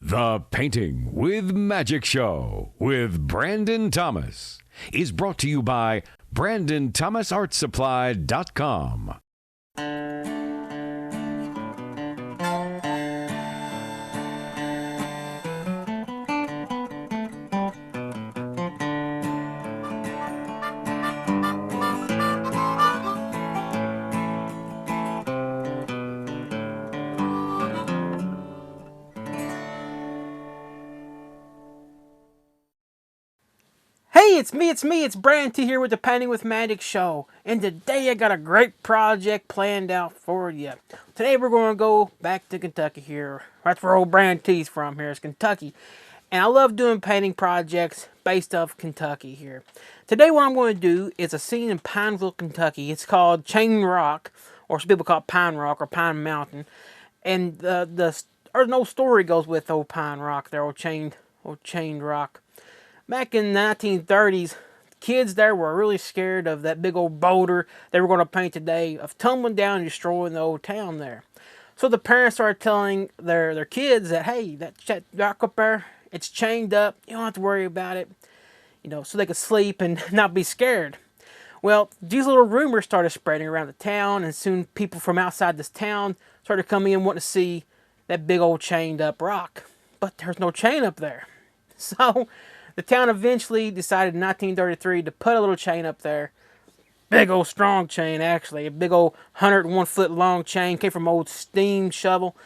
The Painting with Magic Show with Brandon Thomas is brought to you by BrandonThomasArtSupply.com. Hey, it's me, it's Brand T here with the Painting with Magic Show. And today I got a great project planned out for you. Today we're going to go back to Kentucky here. That's where old Brand T's from here, is Kentucky. And I love doing painting projects based off Kentucky here. Today what I'm going to do is a scene in Pineville, Kentucky. It's called Chain Rock, or some people call it Pine Rock or Pine Mountain. And there's no story goes with old Pine Rock there, old chained rock. Back in the 1930s, kids there were really scared of that big old boulder they were going to paint today, of tumbling down and destroying the old town there. So the parents started telling their kids that, hey, that rock up there, it's chained up, you don't have to worry about it, so they could sleep and not be scared. Well, these little rumors started spreading around the town, and soon people from outside this town started coming in wanting to see that big old chained up rock. But there's no chain up there. So the town eventually decided in 1933 to put a little chain up there. Big old strong chain, actually. A big old 101 foot long chain. Came from an old steam shovel.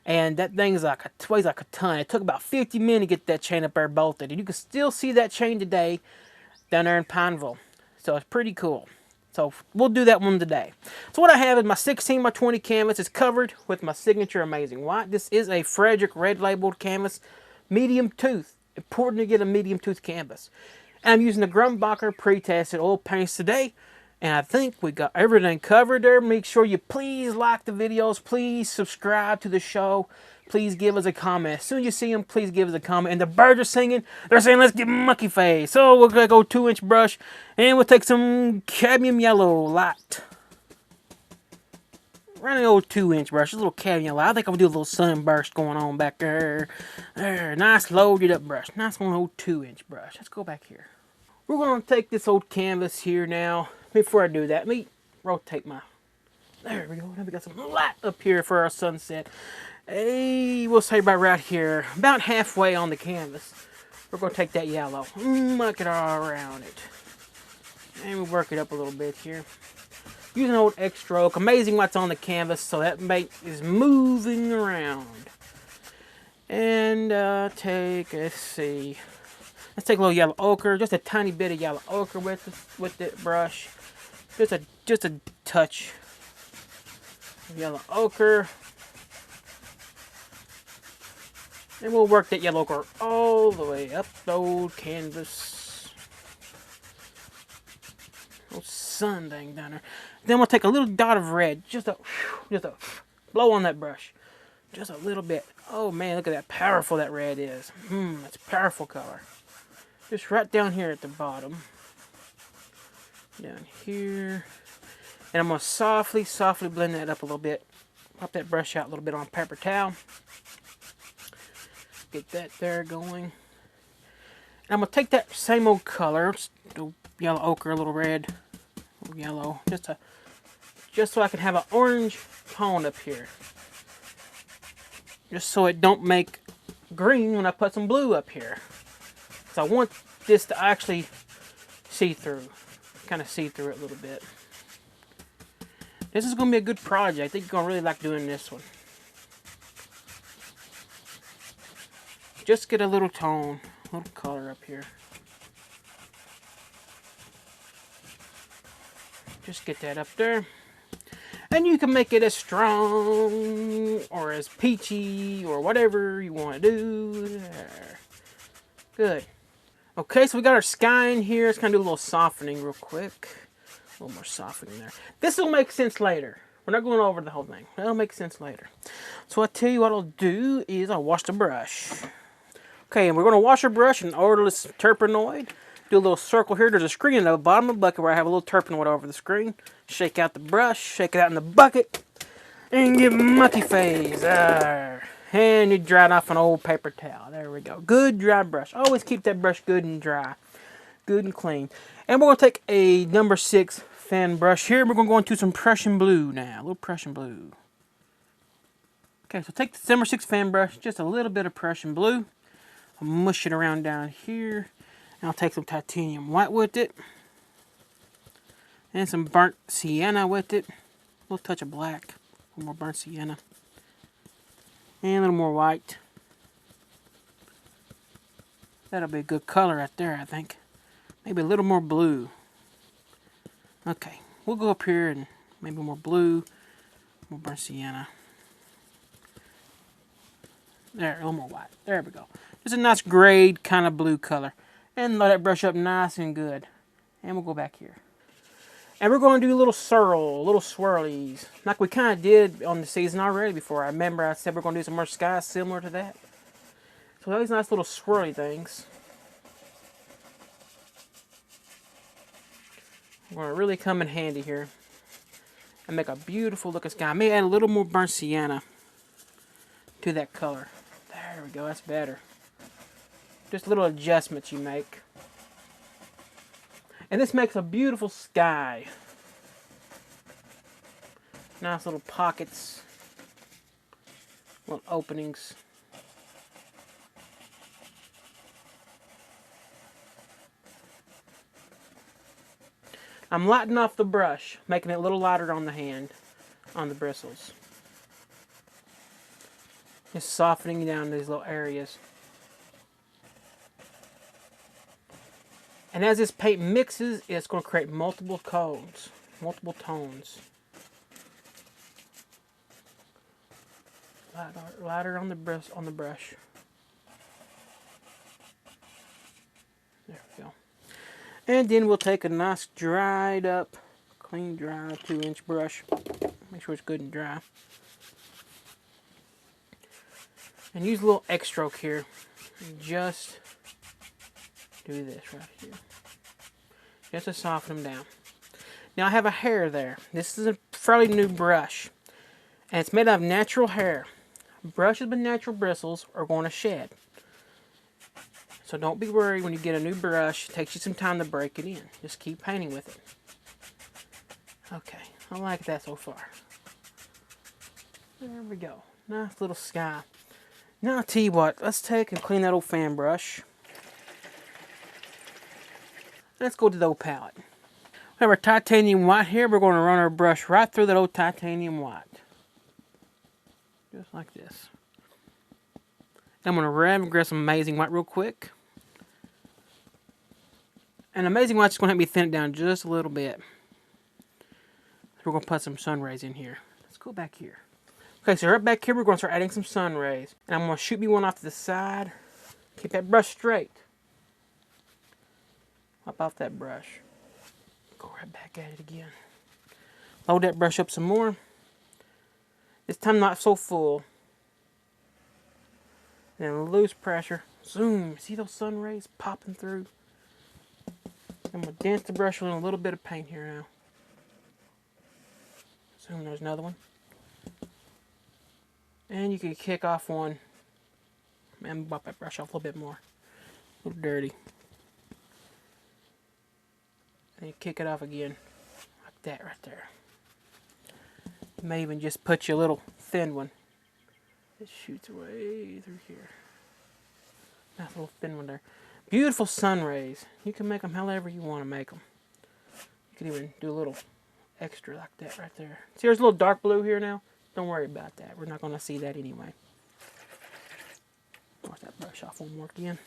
And that thing's weighs like a ton. It took about 50 men to get that chain up there bolted. And you can still see that chain today down there in Pineville. So it's pretty cool. So we'll do that one today. So what I have is my 16 by 20 canvas. It's covered with my signature Amazing White. This is a Fredrix Red labeled canvas. Medium tooth. Important to get a medium tooth canvas. And I'm using the Grumbacher pre-tested oil paints today. And I think we got everything covered there. Make sure you please like the videos. Please subscribe to the show. Please give us a comment. As soon as you see them, please give us a comment. And the birds are singing. They're saying, let's get monkey face. So we're going to go 2-inch brush. And we'll take some cadmium yellow light. Running old 2-inch brush, a little cadmium yellow. I think I'm going to do a little sunburst going on back there. There, nice loaded up brush. Nice one, old 2-inch brush. Let's go back here. We're going to take this old canvas here now. Before I do that, let me rotate my... There we go. Now we got some light up here for our sunset. Hey, we'll say right here, about halfway on the canvas. We're going to take that yellow, muck it all around it. And we'll work it up a little bit here. Using old X-stroke. Amazing what's on the canvas, so that mate is moving around. And let's take a little yellow ochre, just a tiny bit of yellow ochre with the brush. Just a touch of yellow ochre. And we'll work that yellow ochre all the way up the old canvas. Old sun dang down there. Then we'll take a little dot of red, just a blow on that brush, just a little bit. Oh man, look at that powerful that red is. That's a powerful color. Just right down here at the bottom, down here, and I'm gonna softly blend that up a little bit. Pop that brush out a little bit on a paper towel. Get that there going. And I'm gonna take that same old color, yellow ochre, a little red. Yellow, just so I can have an orange tone up here, just so it don't make green when I put some blue up here. So I want this to actually see through, kind of see through it a little bit. This is going to be a good project. I think you're going to really like doing this one. Just get a little tone, a little color up here. Just get that up there. And you can make it as strong or as peachy or whatever you want to do. There. Good. Okay, so we got our sky in here. Let's kind of do a little softening real quick. A little more softening there. This will make sense later. We're not going over the whole thing. That'll make sense later. So I'll tell you what I'll do is I'll wash the brush. Okay, and we're going to wash our brush in odorless turpenoid. Do a little circle here. There's a screen at the bottom of the bucket where I have a little turpenoid over the screen. Shake out the brush, shake it out in the bucket, and get monkey face. There. And you dry it off an old paper towel. There we go. Good dry brush. Always keep that brush good and dry. Good and clean. And we're going to take a number 6 fan brush here. We're going to go into some Prussian blue now. A little Prussian blue. Okay, so take the number 6 fan brush, just a little bit of Prussian blue. I'll mush it around down here. And I'll take some titanium white with it. And some burnt sienna with it. A little touch of black. A little more burnt sienna. And a little more white. That'll be a good color right there, I think. Maybe a little more blue. Okay, we'll go up here and maybe more blue. More burnt sienna. There, a little more white. There we go. Just a nice grade kind of blue color. And let it brush up nice and good. And we'll go back here. And we're going to do a little swirlies. Like we kind of did on the season already before. I remember I said we're going to do some more skies similar to that. So those nice little swirly things. Are going to really come in handy here. And make a beautiful looking sky. I may add a little more burnt sienna to that color. There we go, that's better. Just little adjustments you make. And this makes a beautiful sky. Nice little pockets. Little openings. I'm lightening off the brush, making it a little lighter on the hand, on the bristles. Just softening down these little areas. And as this paint mixes, it's going to create multiple tones. Lighter on the brush. There we go. And then we'll take a nice dried up, clean dry 2-inch brush. Make sure it's good and dry. And use a little X stroke here. And just do this right here. Just to soften them down. Now I have a hair there. This is a fairly new brush. And it's made out of natural hair. Brushes with natural bristles are going to shed. So don't be worried when you get a new brush. It takes you some time to break it in. Just keep painting with it. Okay, I like that so far. There we go. Nice little sky. Now I'll tell you what, let's take and clean that old fan brush. Let's go to the old palette. We have our titanium white here. We're going to run our brush right through that old titanium white. Just like this. I'm going to grab some amazing white real quick. And amazing white's going to help me thin it down just a little bit. So we're going to put some sun rays in here. Let's go back here. Okay, so right back here, we're going to start adding some sun rays. And I'm going to shoot me one off to the side. Keep that brush straight. Hop off that brush. Go right back at it again. Load that brush up some more. This time not so full. And loose pressure. Zoom. See those sun rays popping through? I'm going to dance the brush with a little bit of paint here now. Zoom, there's another one. And you can kick off one. And bump that brush off a little bit more. A little dirty. And you kick it off again. Like that right there. You may even just put you a little thin one. It shoots way through here. Nice little thin one there. Beautiful sun rays. You can make them however you want to make them. You can even do a little extra like that right there. See, there's a little dark blue here now. Don't worry about that. We're not going to see that anyway. Wash that brush off one more again.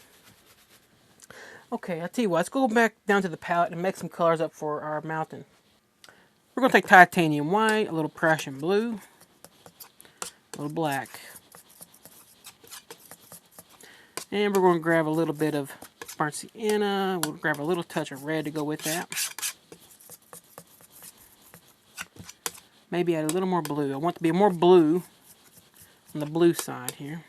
Okay, I'll tell you what. Let's go back down to the palette and make some colors up for our mountain. We're going to take titanium white, a little Prussian blue, a little black. And we're going to grab a little bit of burnt sienna. We'll grab a little touch of red to go with that. Maybe add a little more blue. I want to be more blue on the blue side here.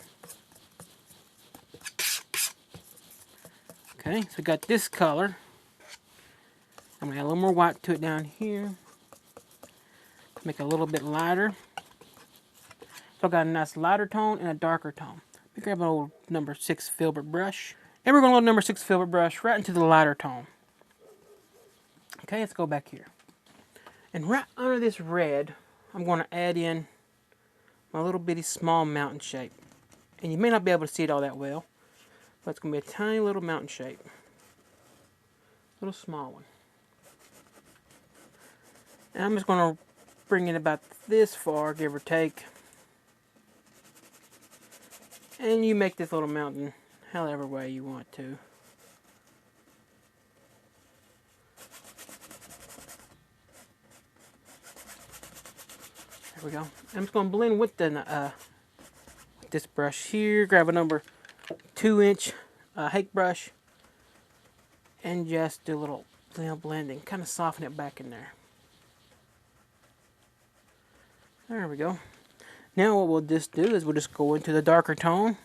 Okay, so we got this color. I'm going to add a little more white to it down here. Make it a little bit lighter. So So I got a nice lighter tone and a darker tone. We grab an old number 6 filbert brush. And we're going to load number 6 filbert brush right into the lighter tone. Okay, let's go back here. And right under this red, I'm going to add in my little bitty small mountain shape. And you may not be able to see it all that well, but it's going to be a tiny little mountain shape. Little small one. And I'm just going to bring it about this far, give or take. And you make this little mountain however way you want to. There we go. I'm just going to blend with the with this brush here. Grab a number 2-inch hake brush and just do a little blending. Kind of soften it back in there. There we go. Now what we'll just do is we'll just go into the darker tone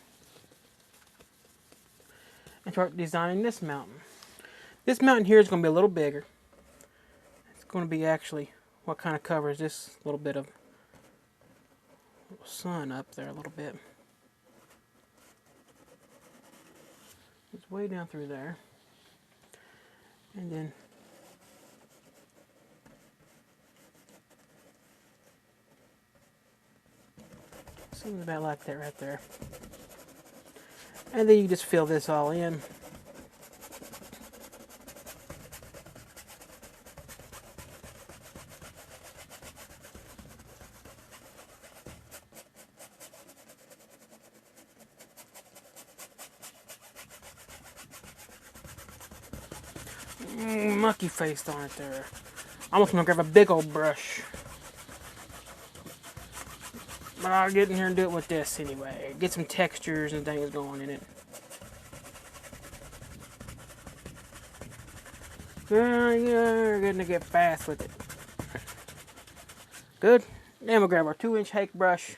and start designing this mountain. This mountain here is going to be a little bigger. It's going to be actually what kind of covers this little bit of sun up there a little bit. It's way down through there. And then something about like that right there. And then you just fill this all in. Mucky faced on it there. I'm almost gonna grab a big old brush. But I'll get in here and do it with this anyway. Get some textures and things going in it. You're gonna get fast with it. Good. Then we'll grab our 2-inch hake brush.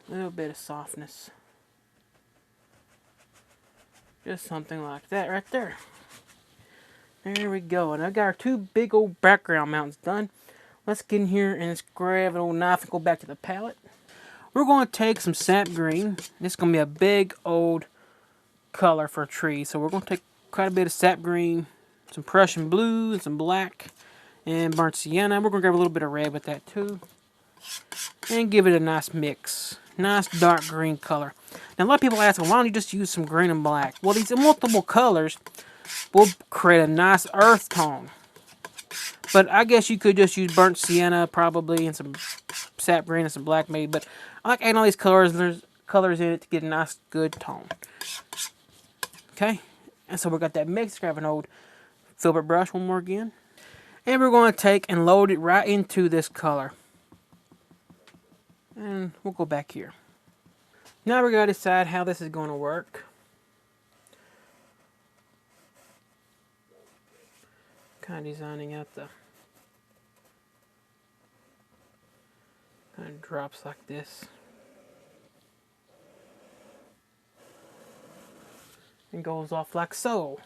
A little bit of softness. Just something like that right there. There we go. And I got our 2 big old background mountains done. Let's get in here and let's grab an old knife and go back to the palette. We're going to take some sap green. This is going to be a big old color for a tree. So we're going to take quite a bit of sap green, some Prussian blue, and some black, and burnt sienna. We're going to grab a little bit of red with that too. And give it a nice mix. Nice dark green color. Now a lot of people ask, well, why don't you just use some green and black? Well, these multiple colors will create a nice earth tone. But I guess you could just use burnt sienna probably and some sap green and some black maybe. But I like adding all these colors and there's colors in it to get a nice good tone. Okay, and so we got that mix. Grab an old filbert brush one more again. And we're going to take and load it right into this color. And we'll go back here. Now we're going to decide how this is going to work. Kind of designing out the kind of drops like this. And goes off like so.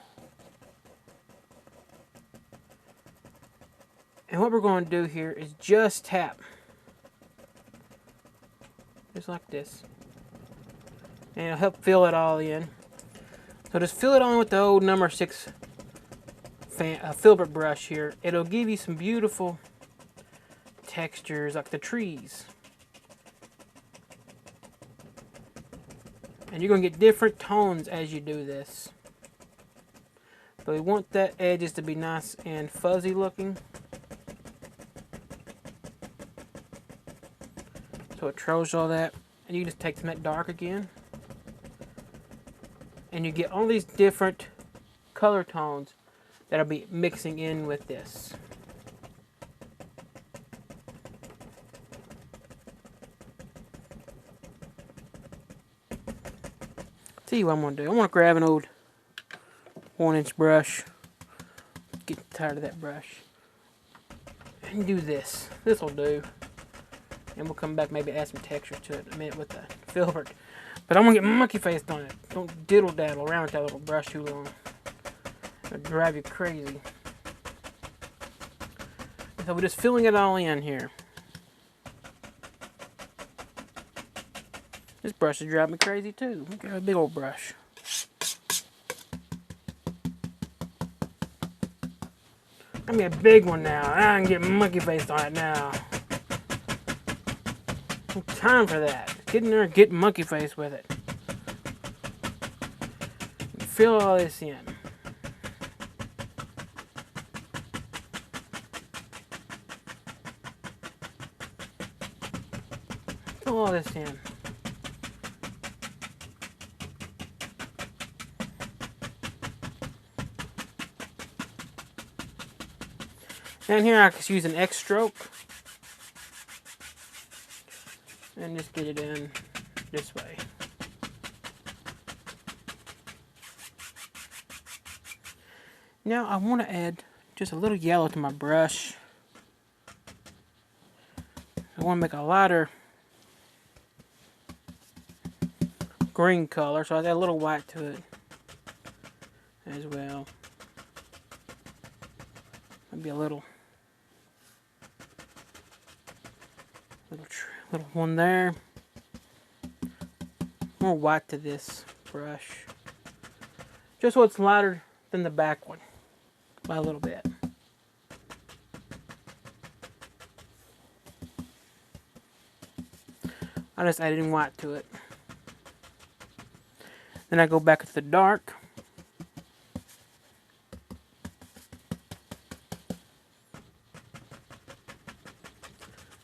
And what we're going to do here is just tap. Just like this. And it'll help fill it all in. So just fill it on with the old number 6 filbert brush here. It'll give you some beautiful textures like the trees. And you're going to get different tones as you do this. But we want that edges to be nice and fuzzy looking. So it shows all that. And you just take some of that dark again. And you get all these different color tones that'll be mixing in with this. See what I'm going to do. I'm going to grab an old 1-inch brush. Get tired of that brush. And do this. This will do. And we'll come back, maybe add some texture to it in a minute with the filbert. But I'm going to get monkey faced on it. Don't diddle daddle around with that little brush too long. It'll drive you crazy. So we're just filling it all in here. This brush is driving me crazy too. Look at a big old brush. Give me a big one now. I can get monkey faced on it now. No time for that. Get in there and get monkey faced with it. Fill all this in. Fill all this in. Down here I just use an X stroke and just get it in this way. Now I want to add just a little yellow to my brush. I want to make a lighter green color, so I add a little white to it as well. Maybe a little one there. More white to this brush, just so it's lighter than the back one by a little bit. I just added in white to it. Then I go back to the dark.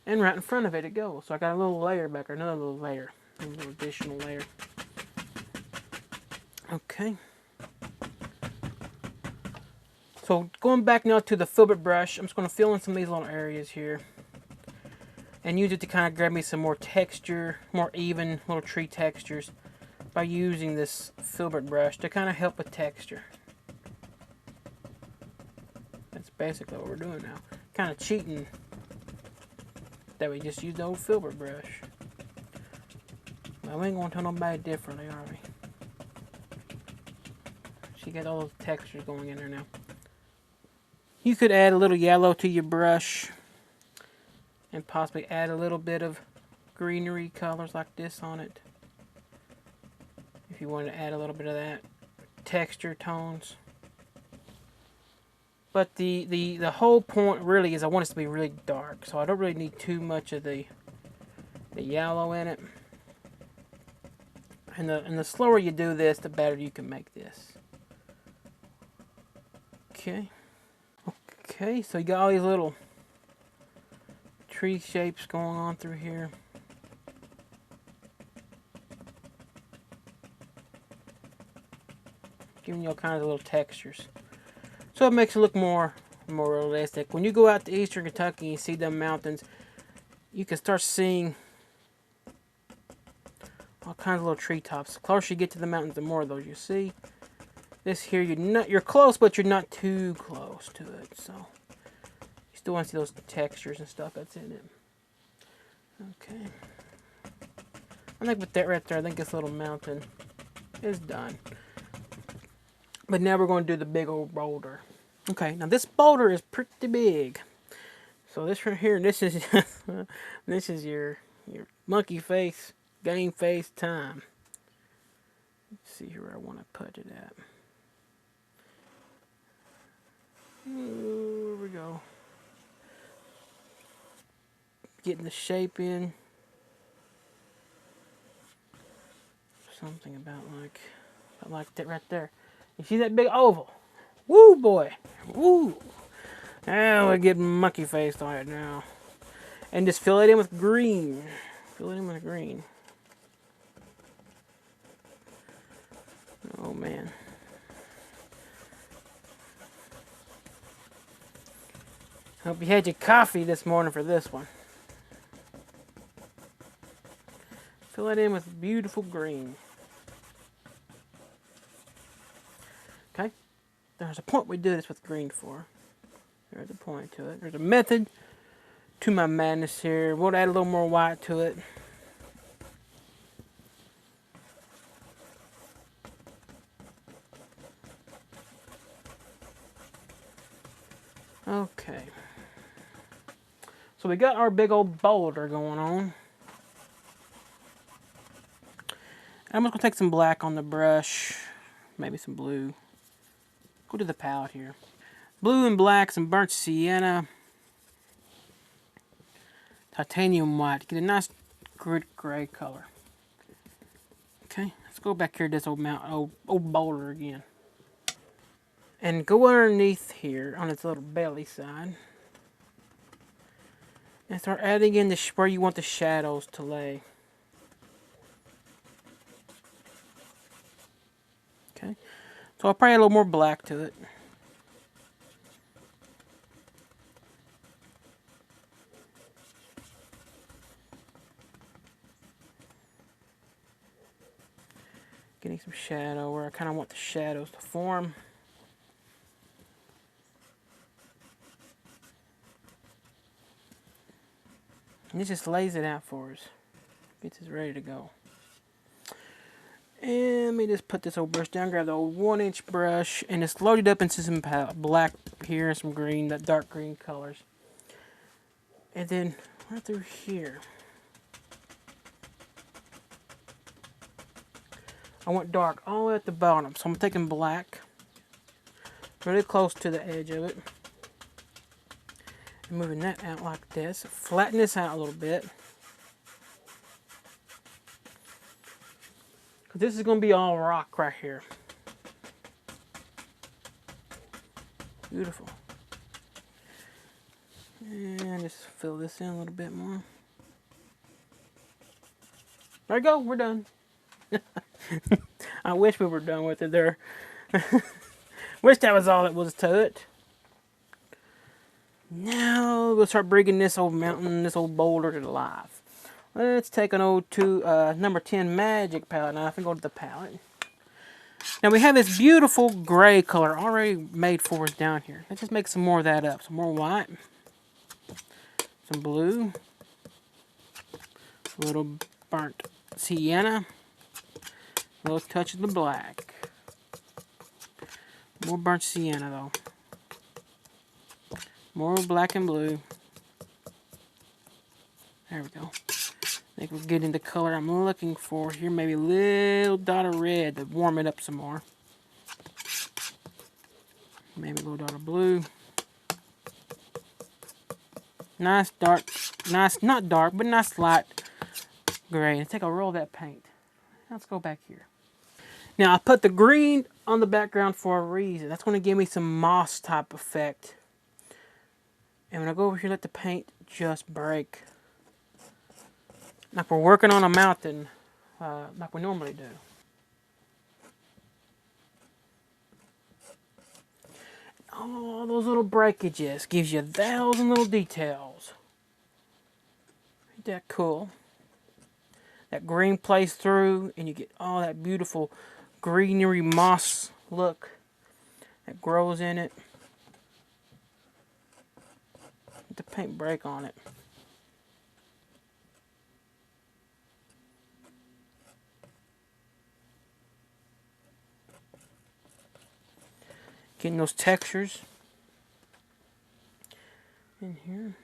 And right in front of it goes. So I got a little layer back there, another little layer, a little additional layer. Okay. So going back now to the filbert brush, I'm just going to fill in some of these little areas here. And use it to kind of grab me some more texture, more even little tree textures by using this filbert brush to kind of help with texture. That's basically what we're doing now. Kind of cheating that we just used the old filbert brush. Well, we ain't going to tell nobody differently, are we? She got all those textures going in there now. You could add a little yellow to your brush and possibly add a little bit of greenery colors like this on it. If you want to add a little bit of that texture tones. But the whole point really is I want it to be really dark, so I don't really need too much of the yellow in it. And the slower you do this, the better you can make this. Okay. Okay, so you got all these little tree shapes going on through here. Giving you all kinds of little textures. So it makes it look more realistic. When you go out to eastern Kentucky and you see them mountains, you can start seeing all kinds of little treetops. The closer you get to the mountains, the more of those you see. This here, you're close, but you're not too close to it. So you still want to see those textures and stuff that's in it. Okay. I think with that right there, I think this little mountain is done. But now we're going to do the big old boulder. Okay, now this boulder is pretty big. So this right here, this is this is your monkey face, game face time. Let's see where I want to put it at. Here we go. Getting the shape in. Something about like that right there. You see that big oval? Woo, boy. Woo. Now we're getting monkey faced on it now. And just fill it in with green. Fill it in with green. Oh, man. Hope you had your coffee this morning for this one. Fill it in with beautiful green. Okay, there's a point we do this with green for. There's a point to it. There's a method to my madness here. We'll add a little more white to it. Okay. So we got our big old boulder going on. I'm just going to take some black on the brush. Maybe some blue. Go to the palette here. Blue and black, some burnt sienna. Titanium white. Get a nice gray color. Okay, let's go back here to this old boulder again. And go underneath here on its little belly side. And start adding in where you want the shadows to lay. Okay, so I'll probably add a little more black to it. Getting some shadow where I kind of want the shadows to form. And it just lays it out for us. Gets us ready to go. And let me just put this old brush down, grab the old 1-inch brush, and just load it up into some black here and some green, that dark green colors. And then right through here, I want dark all the way at the bottom. So I'm taking black, really close to the edge of it. And moving that out like this. Flatten this out a little bit. This is going to be all rock right here. Beautiful. And just fill this in a little bit more. There we go, we're done. I wish we were done with it there. Wish that was all it was to it. Now we'll start bringing this old mountain, this old boulder to life. Let's take an old number 10 magic palette knife and go to the palette. Now we have this beautiful gray color already made for us down here. Let's just make some more of that up. Some more white. Some blue. A little burnt sienna. A little touch of the black. More burnt sienna though. More black and blue. There we go. I think we're getting the color I'm looking for here. Maybe a little dot of red to warm it up some more. Maybe a little dot of blue. Nice dark, nice, not dark, but nice light gray. And take a roll of that paint. Let's go back here. Now I put the green on the background for a reason. That's going to give me some moss type effect. And when I go over here, let the paint just break. Like we're working on a mountain, like we normally do. All those little breakages gives you 1,000 little details. Ain't that cool? That green plays through, and you get all that beautiful greenery moss look that grows in it. Let the paint break on it. Getting those textures in here.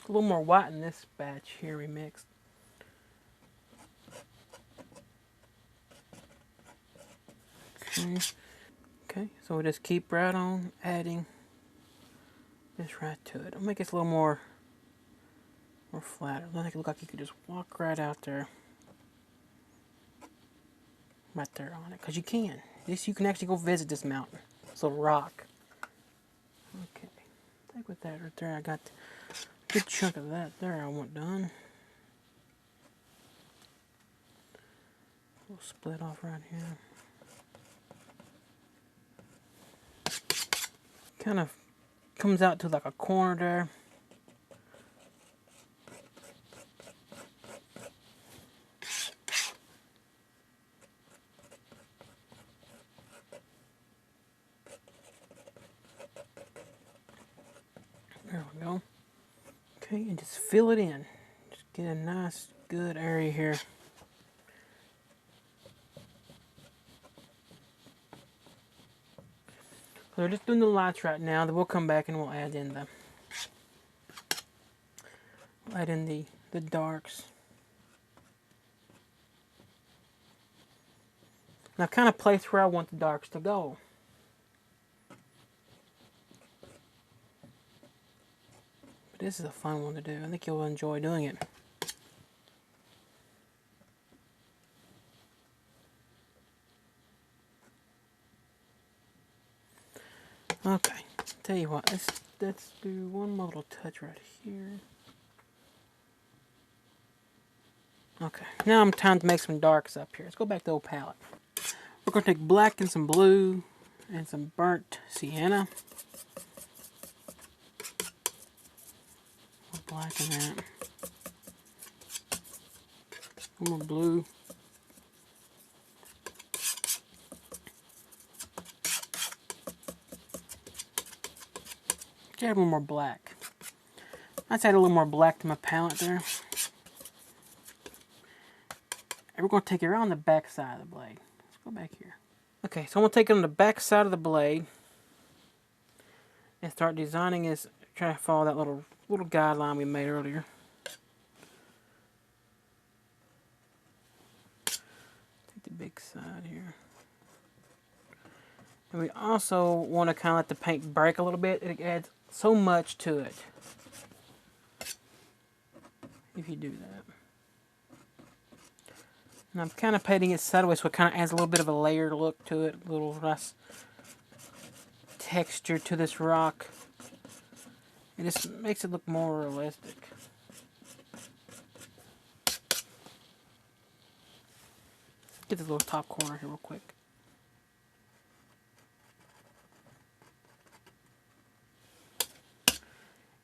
A little more white in this batch here we mixed. Okay, so we just keep right on adding this right to it. I'll make this a little more flatter. I'll make it look like you could just walk right out there. Right there on it, because you can. You can actually go visit this mountain. It's a rock. Okay, I think with that right there, I got a good chunk of that there I want done. We'll split off right here. Kind of comes out to like a corner there. There we go. Okay, and just fill it in. Just get a nice, good area here. They're just doing the lights right now. Then we'll come back and we'll add in the darks. And I've kind of placed where I want the darks to go. But this is a fun one to do. I think you'll enjoy doing it. Okay, tell you what, let's do one more little touch right here. Okay, now I'm time to make some darks up here. Let's go back to the old palette. We're going to take black and some blue and some burnt sienna. Black in that. One more blue. Add one more black. Let's add a little more black to my palette there. And we're going to take it around the back side of the blade. Let's go back here. Okay, so I'm going to take it on the back side of the blade and start designing this, trying to follow that little guideline we made earlier. Take the big side here. And we also want to kind of let the paint break a little bit. It adds so much to it if you do that. And I'm kind of painting it sideways so it kind of adds a little bit of a layered look to it, a little nice texture to this rock. It just makes it look more realistic. Get this little top corner here real quick.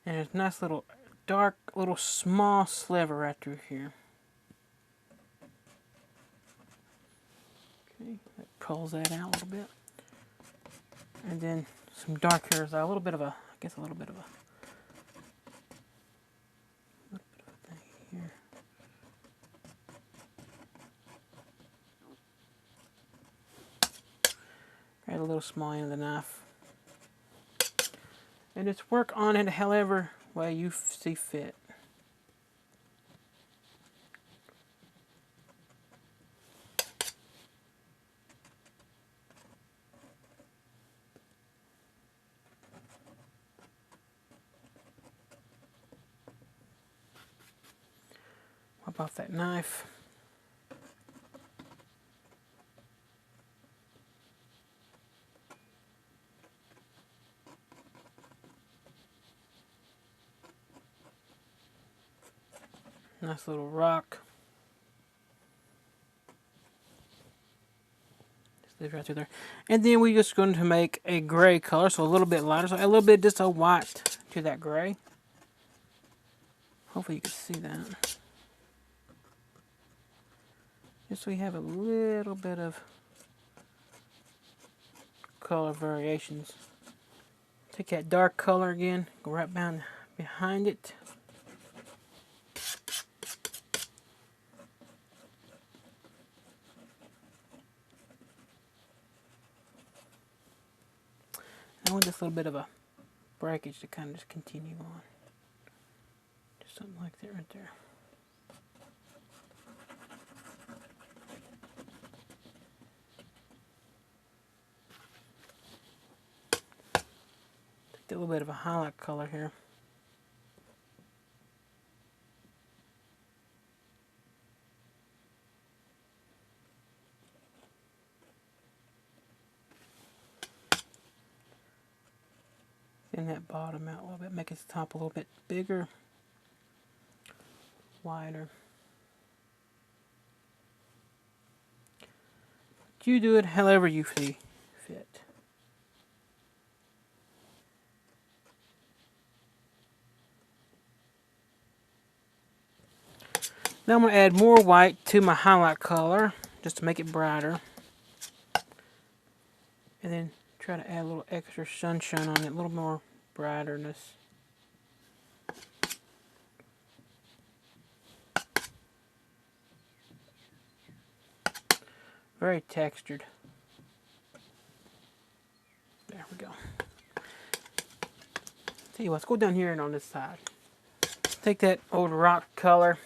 And there's a nice little dark, little small sliver right through here. Okay, that pulls that out a little bit. And then some dark here is a little bit of a, a little bit of a thing here. Add a little small end of the knife. And just work on it however way you see fit. Wipe off that knife. Nice little rock. Just leave it right through there. And then we're just going to make a gray color, so a little bit lighter, so a little bit just a white to that gray. Hopefully you can see that. Just so we have a little bit of color variations. Take that dark color again, go right behind it. I want this little bit of a breakage to kind of just continue on. Just something like that right there. Take a little bit of a highlight color here. Thin that bottom out a little bit, make its top a little bit bigger, wider. You do it however you see fit. Now I'm going to add more white to my highlight color, just to make it brighter. And then try to add a little extra sunshine on it, a little more brighterness. Very textured. There, we go. Tell you what, let's go down here and on this side. Take that old rock color.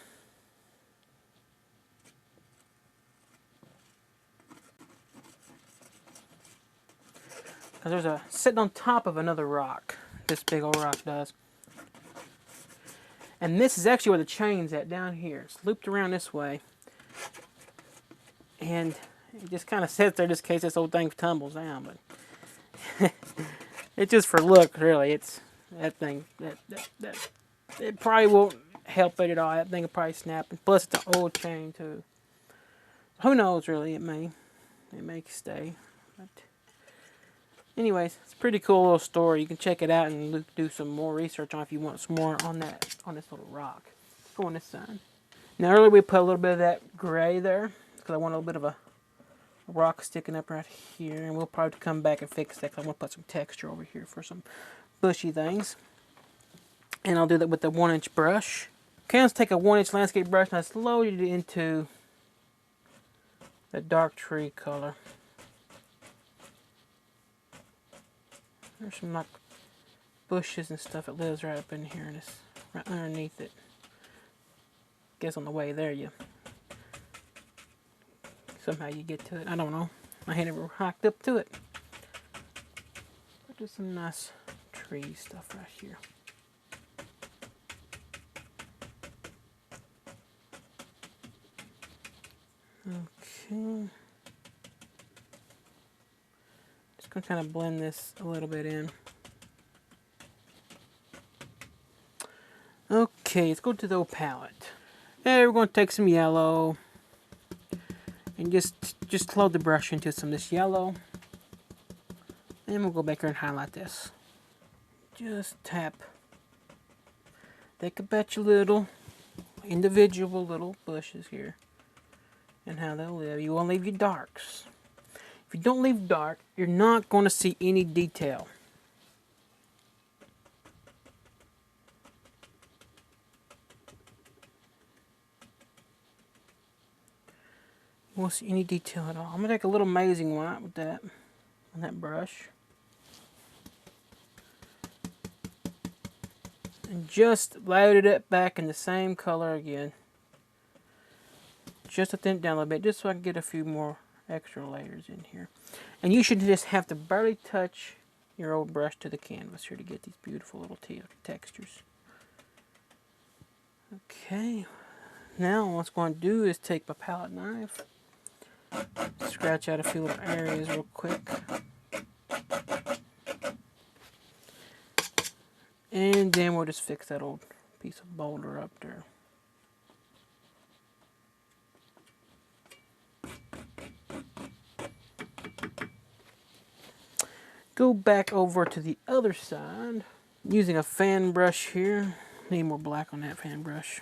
Because there's a sitting on top of another rock. This big old rock does. And this is actually where the chain's at, down here. It's looped around this way. And it just kind of sits there just in case this old thing tumbles down. But it's just for look, really. It's that thing. It probably won't help it at all. That thing will probably snap. And plus, it's an old chain, too. Who knows, really? It may stay. But anyways, it's a pretty cool little story. You can check it out and do some more research on it if you want some more on this little rock. Let's go on this side. Now earlier we put a little bit of that gray there because I want a little bit of a rock sticking up right here, and we'll probably come back and fix that because I want to put some texture over here for some bushy things. And I'll do that with the 1-inch brush. Okay, let's take a 1-inch landscape brush and I slowed it into the dark tree color. There's some like bushes and stuff that lives right up in here, and it's right underneath it. Guess on the way there somehow you get to it. I don't know. I ain't never hiked up to it. But there's some nice tree stuff right here. Okay. Just gonna kind of blend this a little bit in. Okay, let's go to the old palette. And we're going to take some yellow and just load the brush into some of this yellow. And we'll go back here and highlight this. Just tap. Think about your little individual little bushes here and how they'll live. You want to leave your darks. If you don't leave dark, you're not going to see any detail. You won't see any detail at all. I'm going to take a little amazing white with that, on that brush. And just loaded it back in the same color again. Just to thin it down a little bit, just so I can get a few more extra layers in here. And you should just have to barely touch your old brush to the canvas here to get these beautiful little textures. Okay, now what I'm going to do is take my palette knife, scratch out a few little areas real quick. And then we'll just fix that old piece of boulder up there. Go back over to the other side using a fan brush here. Need more black on that fan brush.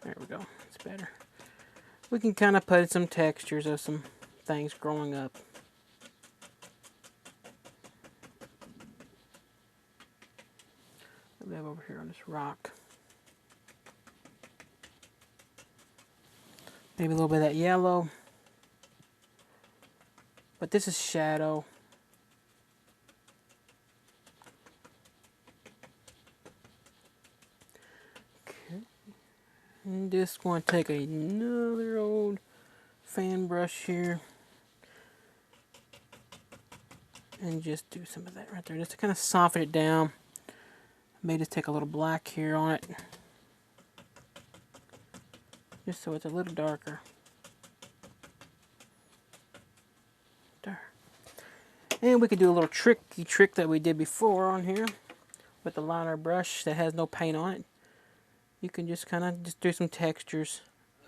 There we go, it's better. We can kind of put in some textures of some things growing up. We have over here on this rock. Maybe a little bit of that yellow. But this is shadow. Okay. And just going to take another old fan brush here. And just do some of that right there. Just to kind of soften it down. May just take a little black here on it. Just so it's a little darker. And we could do a little tricky trick that we did before on here with the liner brush that has no paint on it. You can just kind of just do some textures,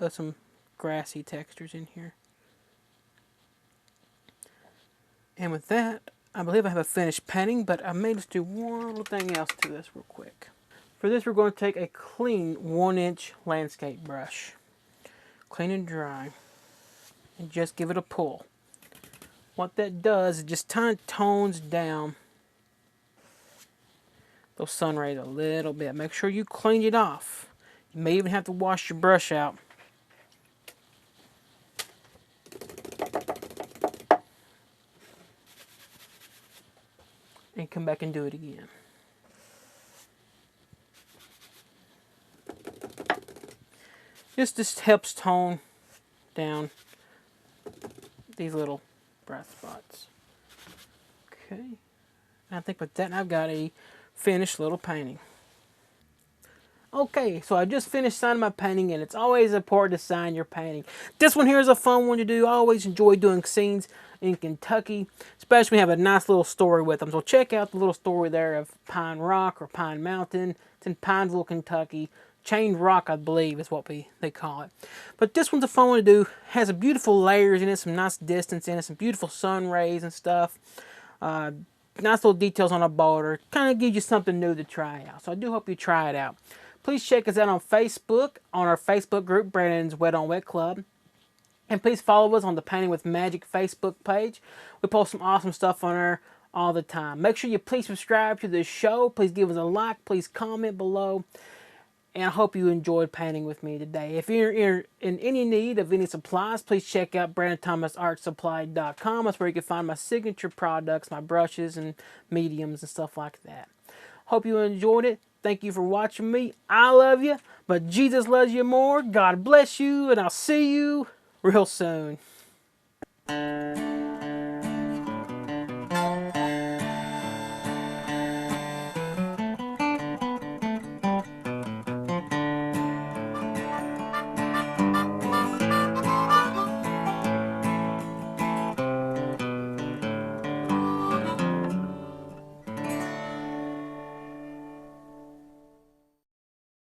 some grassy textures in here. And with that, I believe I have a finished painting, but I may just do one little thing else to this real quick. For this, we're going to take a clean 1-inch landscape brush, clean and dry, and just give it a pull. What that does is just kind of tones down those sun rays a little bit. Make sure you clean it off. You may even have to wash your brush out. and come back and do it again. This helps tone down these little bright spots. Okay, I think with that I've got a finished little painting. Okay, so I just finished signing my painting, and it's always important to sign your painting. This one here is a fun one to do. I always enjoy doing scenes in Kentucky, especially when we have a nice little story with them. So check out the little story there of Pine Rock or Pine Mountain. It's in Pineville, Kentucky. Chained Rock, I believe, is what they call it. But this one's a fun one to do. Has a beautiful layers in it, some nice distance in it, some beautiful sun rays and stuff. Nice little details on a border. Kind of gives you something new to try out. So I do hope you try it out. Please check us out on Facebook, on our Facebook group, Brandon's Wet on Wet Club. And please follow us on the Painting with Magic Facebook page. We post some awesome stuff on there all the time. Make sure you please subscribe to the show. Please give us a like. Please comment below. And I hope you enjoyed painting with me today. If you're in any need of any supplies, please check out BrandonThomasArtSupply.com. That's where you can find my signature products, my brushes and mediums and stuff like that. Hope you enjoyed it. Thank you for watching me. I love you, but Jesus loves you more. God bless you, and I'll see you real soon.